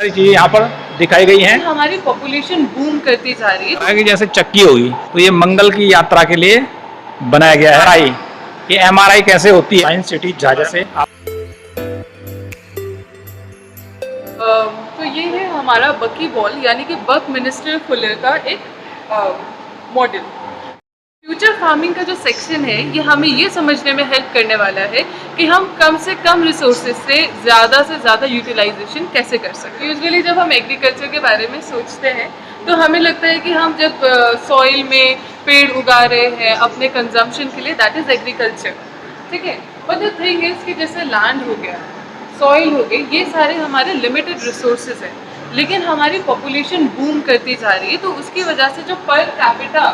सारी चीजें यहाँ पर दिखाई गई हैं। हमारी पॉपुलेशन बूम करती जा रही है। कि जैसे चक्की होगी तो ये मंगल की यात्रा के लिए बनाया गया है। एमआरआई, ये एमआरआई कैसे होती है? साइंस सिटी झाझा से तो ये है हमारा बकी बॉल यानी कि बकमिनिस्टर फुलर का एक मॉडल। फ्यूचर फार्मिंग का जो सेक्शन है ये हमें ये समझने में हेल्प करने वाला है कि हम कम से कम रिसोर्सेज से ज़्यादा यूटिलाइजेशन कैसे कर सकते हैं। यूजुअली जब हम एग्रीकल्चर के बारे में सोचते हैं तो हमें लगता है कि हम जब सॉइल में पेड़ उगा रहे हैं अपने कंजम्पशन के लिए, दैट इज़ एग्रीकल्चर, ठीक है। बट द थिंग इज़ कि जैसे लैंड हो गया, सॉइल हो गई, ये सारे हमारे लिमिटेड रिसोर्सेज हैं, लेकिन हमारी पॉपुलेशन बूम करती जा रही है तो उसकी वजह से जो पर कैपिटा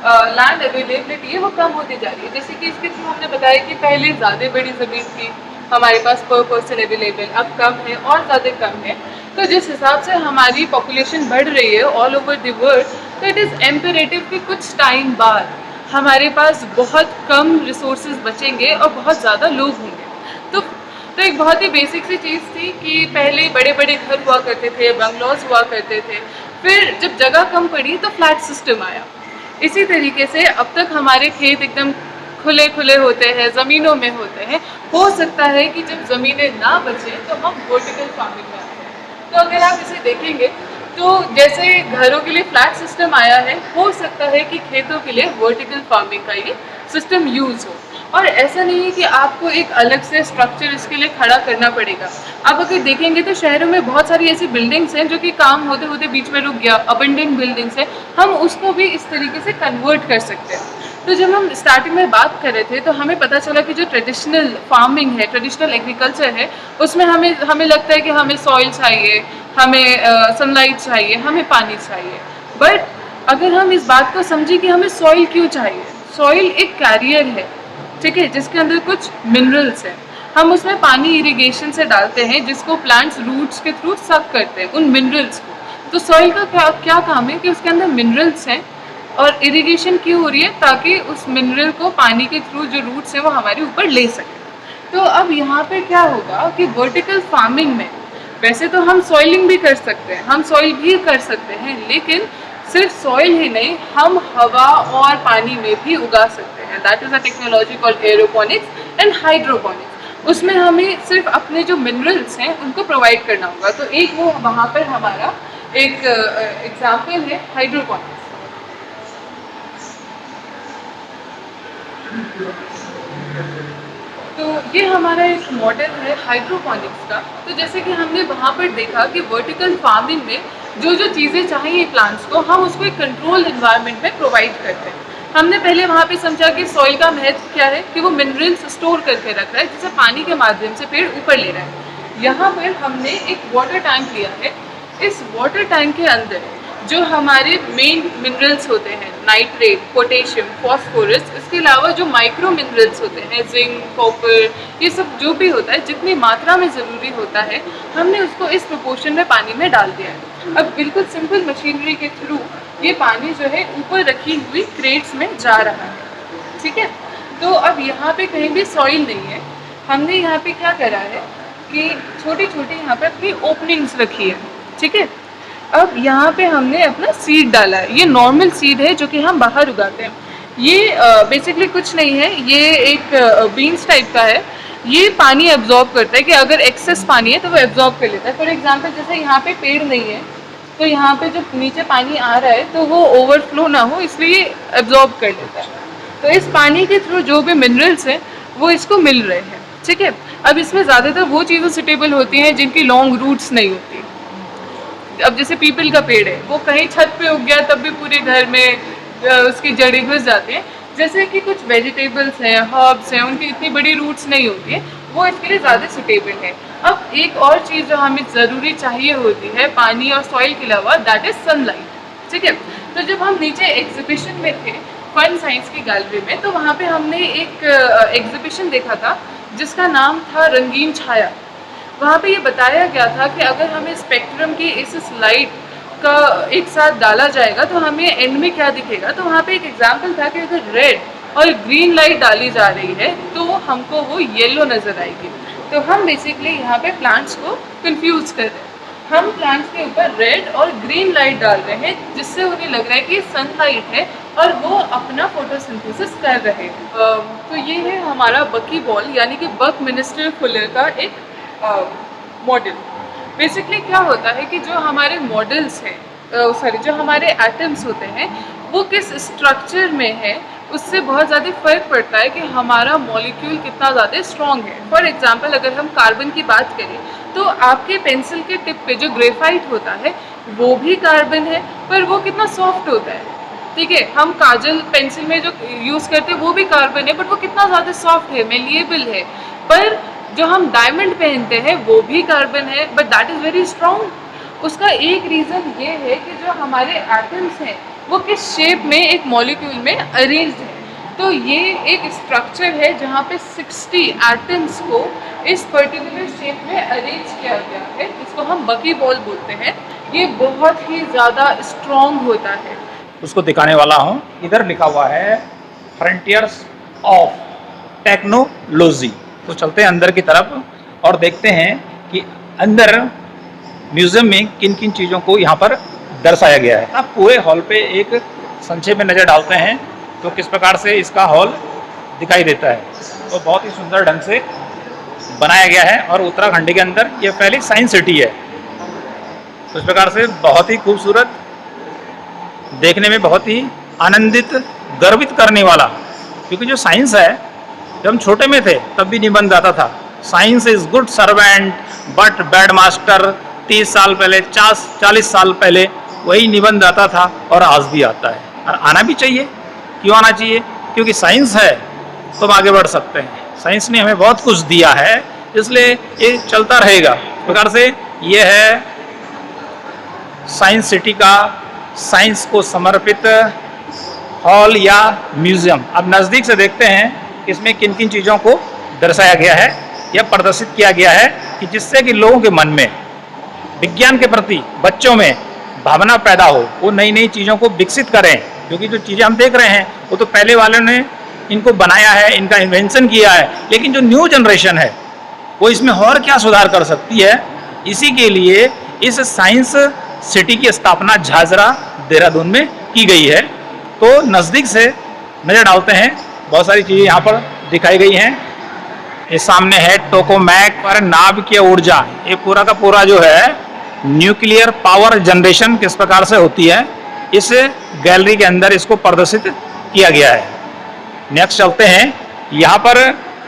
लैंड अवेलेबिलिटी है वो कम होती जा रही है। जैसे कि इसके थ्रू हमने बताया कि पहले ज़्यादा बड़ी ज़मीन थी हमारे पास पर पर्सन अवेलेबल, अब कम है और ज़्यादा कम है। तो जिस हिसाब से हमारी पॉपुलेशन बढ़ रही है ऑल ओवर द वर्ल्ड, तो इट इज़ इम्पेरेटिव कि कुछ टाइम बाद हमारे पास बहुत कम रिसोर्सेज बचेंगे और बहुत ज़्यादा लोग होंगे। तो एक बहुत ही बेसिक सी चीज़ थी कि पहले बड़े बड़े घर हुआ करते थे, बंगलोज हुआ करते थे, फिर जब जगह कम पड़ी तो फ्लैट सिस्टम आया। इसी तरीके से अब तक हमारे खेत एकदम खुले खुले होते हैं, ज़मीनों में होते हैं। हो सकता है कि जब ज़मीनें ना बचें तो हम वर्टिकल फार्मिंग में आते हैं। तो अगर आप इसे देखेंगे तो जैसे घरों के लिए फ्लैट सिस्टम आया है, हो सकता है कि खेतों के लिए वर्टिकल फार्मिंग का ये सिस्टम यूज़ हो। और ऐसा नहीं है कि आपको एक अलग से स्ट्रक्चर इसके लिए खड़ा करना पड़ेगा। आप अगर देखेंगे तो शहरों में बहुत सारी ऐसी बिल्डिंग्स हैं जो कि काम होते होते बीच में रुक गया, अबंडेंट बिल्डिंग्स है, हम उसको भी इस तरीके से कन्वर्ट कर सकते हैं। तो जब हम स्टार्टिंग में बात कर रहे थे तो हमें पता चला कि जो ट्रेडिशनल फार्मिंग है, ट्रेडिशनल एग्रीकल्चर है, उसमें हमें लगता है कि हमें सॉइल चाहिए, हमें सनलाइट चाहिए, हमें पानी चाहिए। बट अगर हम इस बात को समझें कि हमें सॉइल क्यों चाहिए, सॉइल एक कैरियर है, ठीक है, जिसके अंदर कुछ मिनरल्स हैं। हम उसमें पानी इरिगेशन से डालते हैं जिसको प्लांट्स रूट्स के थ्रू सक करते हैं उन मिनरल्स को। तो सॉइल का क्या काम है कि उसके अंदर मिनरल्स हैं और इरिगेशन क्यों हो रही है, ताकि उस मिनरल को पानी के थ्रू जो रूट्स हैं वो हमारे ऊपर ले सकें। तो अब यहाँ पे क्या होगा कि वर्टिकल फार्मिंग में वैसे तो हम सॉइलिंग भी कर सकते हैं, हम सॉइल भी कर सकते हैं, लेकिन सिर्फ सॉइल ही नहीं, हम हवा और पानी में भी उगा सकते हैं। That is a technology called aeroponics and hydroponics. उसमें हमें सिर्फ अपने जो मिनरल्स हैं उनको प्रोवाइड करना होगा। तो एक वो वहाँ पर हमारा एक एग्जाम्पल है हाइड्रोपोनिक्स। तो ये हमारा एक मॉडल है हाइड्रोपोनिक्स का। तो जैसे कि हमने वहाँ पर देखा कि वर्टिकल फार्मिंग में जो जो चीज़ें चाहिए प्लांट्स को, हम उसको एक कंट्रोल एनवायरनमेंट में प्रोवाइड करते हैं। हमने पहले वहाँ पे समझा कि सॉइल का महत्व क्या है, कि वो मिनरल्स स्टोर करके रख रहा है जिसे पानी के माध्यम से पेड़ ऊपर ले रहा है। यहाँ पर हमने एक वाटर टैंक लिया है। इस वाटर टैंक के अंदर जो हमारे मेन मिनरल्स होते हैं, नाइट्रेट, पोटेशियम, फॉस्फोरस, इसके अलावा जो माइक्रो मिनरल्स होते हैं, जिंक, कॉपर, ये सब जो भी होता है, जितनी मात्रा में ज़रूरी होता है, हमने उसको इस प्रोपोर्शन में पानी में डाल दिया है। अब बिल्कुल सिंपल मशीनरी के थ्रू ये पानी जो है ऊपर रखी हुई क्रेट्स में जा रहा है, ठीक है। तो अब यहाँ पे कहीं भी सॉइल नहीं है। हमने यहाँ पे क्या करा है कि छोटी छोटी यहाँ पर अपनी ओपनिंग्स रखी है, ठीक है। अब यहाँ पे हमने अपना सीड डाला है। ये नॉर्मल सीड है जो कि हम बाहर उगाते हैं। ये बेसिकली कुछ नहीं है, ये एक बीन्स टाइप का है। ये पानी एब्जॉर्ब करता है कि अगर एक्सेस पानी है तो वो एब्जॉर्ब कर लेता है। फॉर एग्जांपल जैसे यहाँ पे पेड़ नहीं है तो यहाँ पे जब नीचे पानी आ रहा है तो वो ओवरफ्लो ना हो, इसलिए एब्जॉर्ब कर लेता है। तो इस पानी के थ्रू जो भी मिनरल्स हैं वो इसको मिल रहे हैं, ठीक है। अब इसमें ज़्यादातर वो चीज़ें सुटेबल होती हैं जिनकी लॉन्ग रूट्स नहीं होती। अब जैसे पीपल का पेड़ है, वो कहीं छत पे उग गया तब भी पूरे घर में उसकी जड़ें घुस जाती हैं। जैसे कि कुछ वेजिटेबल्स हैं, हर्ब्स हैं, उनकी इतनी बड़ी रूट्स नहीं होती है, वो इसके लिए ज़्यादा सुटेबल है। अब एक और चीज़ जो हमें ज़रूरी चाहिए होती है पानी और सॉइल के अलावा, दैट इज़ सनलाइट, ठीक है। तो जब हम नीचे एग्जीबिशन में थे फन साइंस की गैलरी में, तो वहाँ पे हमने एक एग्जीबिशन देखा था जिसका नाम था रंगीन छाया। वहाँ पे ये बताया गया था कि अगर हमें स्पेक्ट्रम की इस लाइट का एक साथ डाला जाएगा तो हमें एंड में क्या दिखेगा। तो वहाँ पे एक एग्जांपल था कि अगर रेड और ग्रीन लाइट डाली जा रही है तो हमको वो येलो नज़र आएगी। तो हम बेसिकली यहाँ पे प्लांट्स को कंफ्यूज कर रहे हैं। हम प्लांट्स के ऊपर रेड और ग्रीन लाइट डाल रहे हैं जिससे उन्हें लग रहा है कि सनलाइट है और वो अपना फोटोसिंथेसिस कर रहे हैं। तो ये है हमारा बकी बॉल यानी कि बकमिनिस्टर फुलर का एक मॉडल। बेसिकली क्या होता है कि जो हमारे मॉडल्स हैं जो हमारे एटम्स होते हैं वो किस स्ट्रक्चर में है उससे बहुत ज़्यादा फ़र्क पड़ता है कि हमारा मॉलिक्यूल कितना ज़्यादा स्ट्रॉन्ग है। फॉर एग्जांपल अगर हम कार्बन की बात करें तो आपके पेंसिल के टिप पे जो ग्रेफाइट होता है वो भी कार्बन है पर वो कितना सॉफ्ट होता है। ठीक है, हम काजल पेंसिल में जो यूज़ करते हैं वो भी कार्बन है बट वो कितना ज़्यादा सॉफ्ट है, मेलिएबल है। पर जो हम डायमंड पहनते हैं वो भी कार्बन है but that is very strong. उसका एक रीज़न ये है कि जो हमारे एटम्स हैं वो किस शेप में एक मॉलिक्यूल में अरेंज्ड है। तो ये एक स्ट्रक्चर है जहाँ पे 60 एटम्स को इस पर्टिकुलर शेप में अरेंज किया गया है, इसको हम बकी बॉल बोलते हैं। ये बहुत ही ज़्यादा स्ट्रॉन्ग होता है। उसको दिखाने वाला हूँ। इधर लिखा हुआ है फ्रंटियर्स ऑफ टेक्नोलॉजी। तो चलते हैं अंदर की तरफ और देखते हैं कि अंदर म्यूजियम में किन किन चीज़ों को यहाँ पर दर्शाया गया है। अब पूरे हॉल पे एक संक्षेप में नज़र डालते हैं तो किस प्रकार से इसका हॉल दिखाई देता है। तो बहुत ही सुंदर ढंग से बनाया गया है और उत्तराखंड के अंदर ये पहली साइंस सिटी है। तो इस प्रकार से बहुत ही खूबसूरत, देखने में बहुत ही आनंदित, गर्वित करने वाला। क्योंकि जो साइंस है, जब हम छोटे में थे तब भी निबंध आता था, science is good servant but bad master. 30 साल पहले, 40 साल पहले वही निबंध आता था और आज भी आता है और आना भी चाहिए। क्यों आना चाहिए? क्योंकि साइंस है तो हम आगे बढ़ सकते हैं। साइंस ने हमें बहुत कुछ दिया है, इसलिए ये चलता रहेगा। इस प्रकार से ये है साइंस सिटी का साइंस को समर्पित हॉल या म्यूजियम। अब नज़दीक से देखते हैं इसमें किन किन चीज़ों को दर्शाया गया है या प्रदर्शित किया गया है कि जिससे कि लोगों के मन में विज्ञान के प्रति, बच्चों में भावना पैदा हो, वो नई नई चीज़ों को विकसित करें। क्योंकि जो चीज़ें हम देख रहे हैं वो तो पहले वालों ने इनको बनाया है, इनका इन्वेंशन किया है, लेकिन जो न्यू जनरेशन है वो इसमें और क्या सुधार कर सकती है। इसी के लिए इस साइंस सिटी की स्थापना झाझरा, देहरादून में की गई है। तो नज़दीक से नज़र डालते हैं, बहुत सारी चीज़ें यहाँ पर दिखाई गई हैं। ये सामने है टोकोमैक पर नाभिकीय ऊर्जा। ये पूरा का पूरा जो है न्यूक्लियर पावर जनरेशन किस प्रकार से होती है, इस गैलरी के अंदर इसको प्रदर्शित किया गया है। नेक्स्ट चलते हैं, यहाँ पर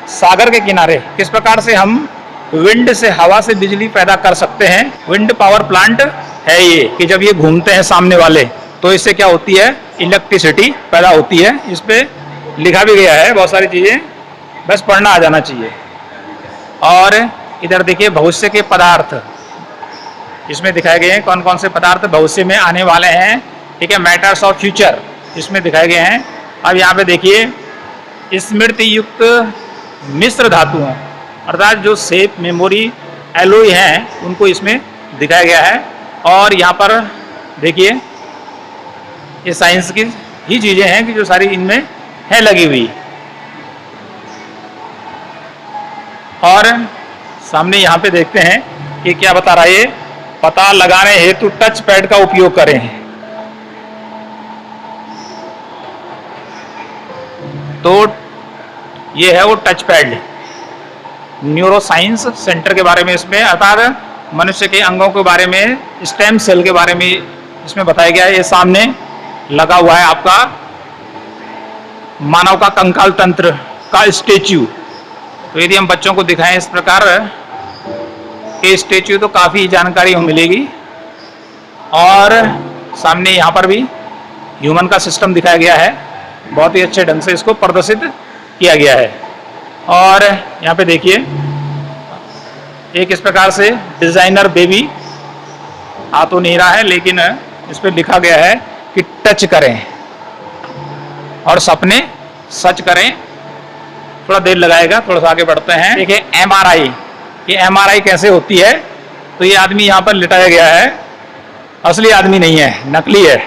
सागर के किनारे किस प्रकार से हम विंड से, हवा से बिजली पैदा कर सकते हैं। विंड पावर प्लांट है ये कि जब ये घूमते हैं सामने वाले तो इससे क्या होती है, इलेक्ट्रिसिटी पैदा होती है। इस पर लिखा भी गया है बहुत सारी चीज़ें, बस पढ़ना आ जाना चाहिए। और इधर देखिए भविष्य के पदार्थ, इसमें दिखाए गए हैं कौन कौन से पदार्थ भविष्य में आने वाले हैं। ठीक है, मैटर्स ऑफ फ्यूचर इसमें दिखाए गए हैं। अब यहाँ पे देखिए स्मृति युक्त मिश्र धातु हैं, अर्थात जो शेप, मेमोरी, एलोई हैं उनको इसमें दिखाया गया है। और यहाँ पर देखिए ये साइंस की ही चीज़ें हैं कि जो सारी इनमें है लगी हुई। और सामने यहाँ पे देखते हैं कि क्या बता रहा है ये, पता लगाने हेतु टच पैड का उपयोग करें। तो ये है वो touch pad, neuro science centre के बारे में इसमें, अर्थात मनुष्य के अंगों के बारे में, स्टेम सेल के बारे में इसमें बताया गया है। ये सामने लगा हुआ है आपका मानव का कंकाल तंत्र का स्टेच्यू। तो यदि हम बच्चों को दिखाएं इस प्रकार के स्टेच्यू तो काफ़ी जानकारी मिलेगी। और सामने यहाँ पर भी ह्यूमन का सिस्टम दिखाया गया है, बहुत ही अच्छे ढंग से इसको प्रदर्शित किया गया है। और यहाँ पे देखिए एक इस प्रकार से डिजाइनर बेबी, आ तो नहीं रहा है लेकिन इस पर लिखा गया है कि टच करें और सपने सच करें। थोड़ा देर लगाएगा, थोड़ा सा आगे बढ़ते हैं। देखिए MRI, ये MRI कैसे होती है। तो ये आदमी यहाँ पर लिटाया गया है, असली आदमी नहीं है, नकली है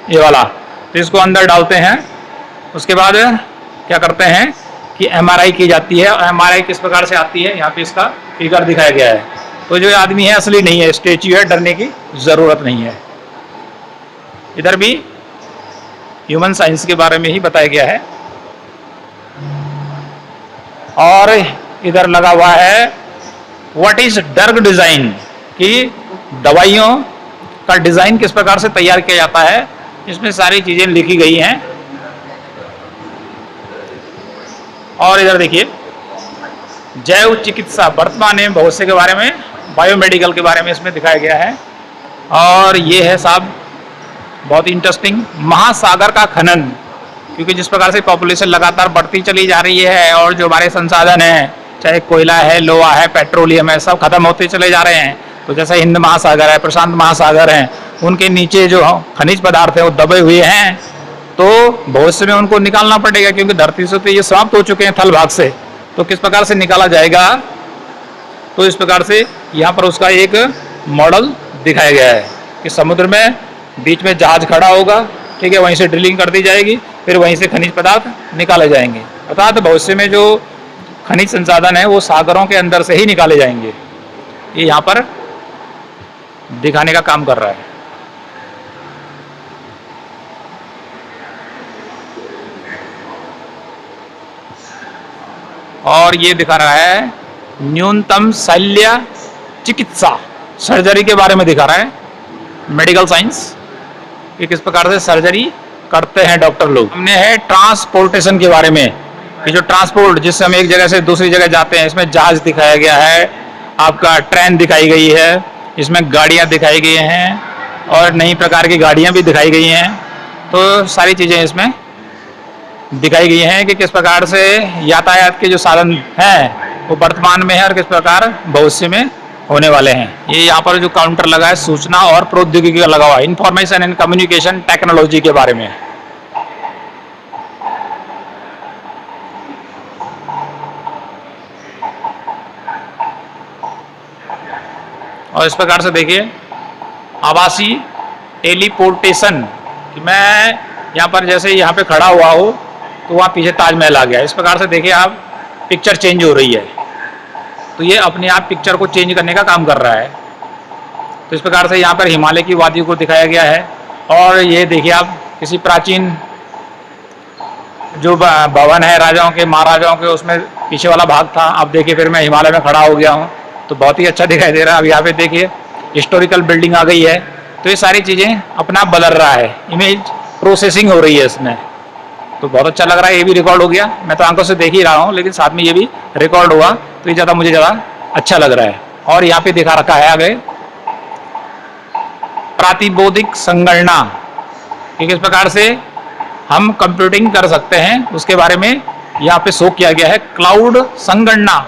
ये वाला। तो इसको अंदर डालते हैं, उसके बाद क्या करते हैं कि MRI की जाती है। और MRI किस प्रकार से आती है, यहाँ पे इसका फिगर दिखाया गया है। तो जो आदमी है असली नहीं है, स्टेच्यू है, डरने की जरूरत नहीं है। इधर भी ह्यूमन साइंस के बारे में ही बताया गया है। और इधर लगा हुआ है व्हाट इज ड्रग डिजाइन, कि दवाइयों का डिजाइन किस प्रकार से तैयार किया जाता है, इसमें सारी चीजें लिखी गई हैं। और इधर देखिए जैव चिकित्सा, वर्तमान में भविष्य के बारे में, बायोमेडिकल के बारे में इसमें दिखाया गया है। और ये है साहब बहुत इंटरेस्टिंग, महासागर का खनन, क्योंकि जिस प्रकार से पॉपुलेशन लगातार बढ़ती चली जा रही है और जो हमारे संसाधन हैं, चाहे कोयला है, लोहा है, पेट्रोलियम है, सब खत्म होते चले जा रहे हैं। तो जैसे हिंद महासागर है, प्रशांत महासागर है, उनके नीचे जो खनिज पदार्थ है वो दबे हुए हैं, तो भविष्य में उनको निकालना पड़ेगा, क्योंकि धरती से तो ये समाप्त हो चुके हैं थल भाग से। तो किस प्रकार से निकाला जाएगा, तो इस प्रकार से यहाँ पर उसका एक मॉडल दिखाया गया है कि समुद्र में बीच में जहाज खड़ा होगा, ठीक है, वहीं से ड्रिलिंग कर दी जाएगी, फिर वहीं से खनिज पदार्थ निकाले जाएंगे। अर्थात भविष्य में जो खनिज संसाधन है वो सागरों के अंदर से ही निकाले जाएंगे। ये यहाँ पर दिखाने का काम कर रहा है। और ये दिखा रहा है न्यूनतम शल्य चिकित्सा, सर्जरी के बारे में दिखा रहा है, मेडिकल साइंस कि किस प्रकार से सर्जरी करते हैं डॉक्टर लोग। हमने है ट्रांसपोर्टेशन के बारे में, कि जो ट्रांसपोर्ट, जिससे हम एक जगह से दूसरी जगह जाते हैं, इसमें जहाज दिखाया गया है, आपका ट्रेन दिखाई गई है, इसमें गाड़ियां दिखाई गई हैं और नई प्रकार की गाड़ियां भी दिखाई गई हैं। तो सारी चीज़ें इसमें दिखाई गई हैं कि किस प्रकार से यातायात के जो साधन हैं वो वर्तमान में है और किस प्रकार भविष्य में होने वाले हैं। ये यहाँ पर जो काउंटर लगा है सूचना और प्रौद्योगिकी का लगा हुआ है, इंफॉर्मेशन एंड कम्युनिकेशन टेक्नोलॉजी के बारे में। और इस प्रकार से देखिए आवासीय टेलीपोर्टेशन, कि मैं यहाँ पर जैसे यहाँ पे खड़ा हुआ हूँ तो वहाँ पीछे ताजमहल आ गया। इस प्रकार से देखिए आप पिक्चर चेंज हो रही है, तो ये अपने आप पिक्चर को चेंज करने का काम कर रहा है। तो इस प्रकार से यहाँ पर हिमालय की वादियों को दिखाया गया है। और ये देखिए आप किसी प्राचीन जो भवन है राजाओं के, महाराजाओं के, उसमें पीछे वाला भाग था। अब देखिए फिर मैं हिमालय में खड़ा हो गया हूँ, तो बहुत ही अच्छा दिखाई दे रहा है। अब यहाँ पे देखिए हिस्टोरिकल बिल्डिंग आ गई है। तो ये सारी चीज़ें अपना आप बदल रहा है, इमेज प्रोसेसिंग हो रही है इसमें, तो बहुत अच्छा लग रहा है। ये भी रिकॉर्ड हो गया, मैं तो आंखों से देख ही रहा हूँ, लेकिन साथ में ये भी रिकॉर्ड हुआ, तो ये ज़्यादा मुझे ज़्यादा अच्छा लग रहा है। और यहाँ पे दिखा रखा है आगे प्रातिबोधिक संगणना, कि किस प्रकार से हम कंप्यूटिंग कर सकते हैं, उसके बारे में यहाँ पे शो किया गया है। क्लाउड संगणना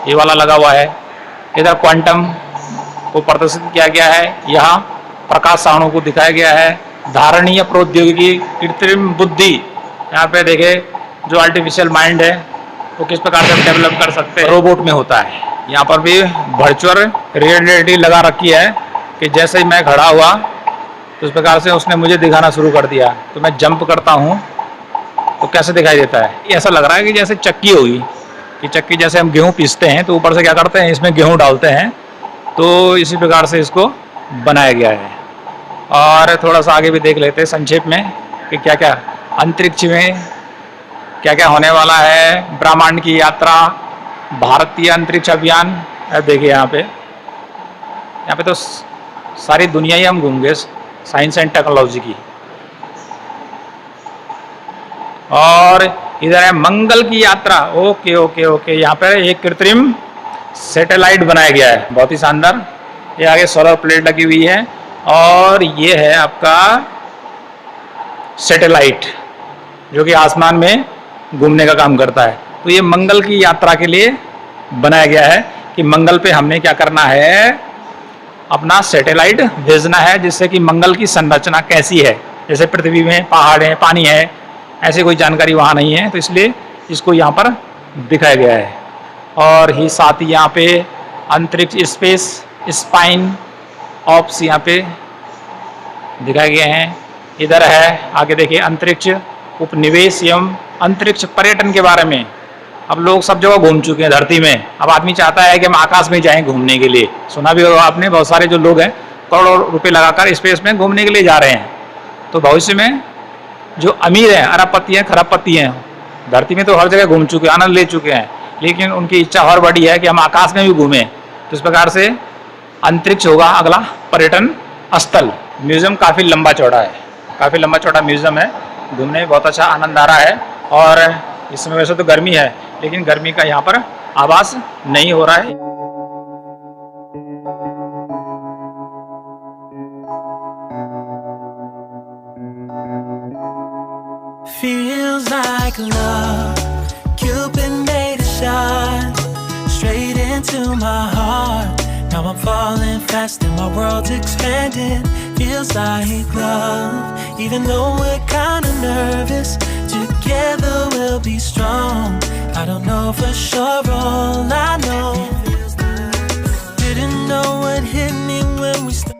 ये वाला लगा हुआ है। इधर क्वांटम को प्रदर्शित किया गया है, यहाँ प्रकाश सारणों को दिखाया गया है। धारणीय प्रौद्योगिकी, कृत्रिम बुद्धि, यहाँ पे देखे जो आर्टिफिशियल माइंड है वो किस प्रकार से हम डेवलप कर सकते हैं, रोबोट में होता है। यहाँ पर भी वर्चुअल रियलिटी लगा रखी है कि जैसे ही मैं खड़ा हुआ तो इस प्रकार से उसने मुझे दिखाना शुरू कर दिया। तो मैं जंप करता हूँ तो कैसे दिखाई देता है, ऐसा लग रहा है कि जैसे चक्की होगी, कि चक्की जैसे हम गेहूँ पीसते हैं तो ऊपर से क्या करते हैं, इसमें गेहूँ डालते हैं, तो इसी प्रकार से इसको बनाया गया है। और थोड़ा सा आगे भी देख लेते हैं संक्षेप में कि क्या क्या अंतरिक्ष में क्या क्या होने वाला है। ब्रह्मांड की यात्रा, भारतीय अंतरिक्ष अभियान, देखिए यहाँ पे तो सारी दुनिया ही हम घूमेंगे साइंस एंड टेक्नोलॉजी की। और इधर है मंगल की यात्रा, ओके ओके ओके। यहाँ पर एक कृत्रिम सैटेलाइट बनाया गया है, बहुत ही शानदार। ये आगे सोलर प्लेट लगी हुई है और ये है आपका सैटेलाइट जो कि आसमान में घूमने का काम करता है। तो ये मंगल की यात्रा के लिए बनाया गया है कि मंगल पे हमने क्या करना है, अपना सैटेलाइट भेजना है, जिससे कि मंगल की संरचना कैसी है, जैसे पृथ्वी में पहाड़ है, पानी है, ऐसी कोई जानकारी वहाँ नहीं है, तो इसलिए इसको यहाँ पर दिखाया गया है। और ही साथ ही यहाँ पे अंतरिक्ष स्पेस स्पाइन ऑप्स यहाँ पे दिखाए गए हैं। इधर है आगे देखिए अंतरिक्ष उपनिवेश एवं अंतरिक्ष पर्यटन के बारे में, अब लोग सब जगह घूम चुके हैं धरती में, अब आदमी चाहता है कि हम आकाश में जाएं घूमने के लिए। सुना भी होगा आपने, बहुत सारे जो लोग हैं करोड़ों रुपए लगाकर स्पेस में घूमने के लिए जा रहे हैं। तो भविष्य में जो अमीर हैं, अरबपति हैं, खरबपति हैं, धरती में तो हर जगह घूम चुके हैं, आनंद ले चुके हैं, लेकिन उनकी इच्छा और बड़ी है कि हम आकाश में भी घूमें। तो इस प्रकार से अंतरिक्ष होगा अगला पर्यटन स्थल। म्यूजियम काफ़ी लंबा चौड़ा है, काफ़ी लंबा चौड़ा म्यूजियम है, घूमने में बहुत अच्छा आनंद आ रहा है। और इस समय वैसे तो गर्मी है, लेकिन गर्मी का यहाँ पर आभास नहीं हो रहा है। Feels like love, Cupid made a shot straight into my heart. Now I'm falling fast and my world's expanding. Feels like love, even though we're kinda nervous. Together we'll be strong. I don't know for sure, all I know. Didn't know what hit me when we started.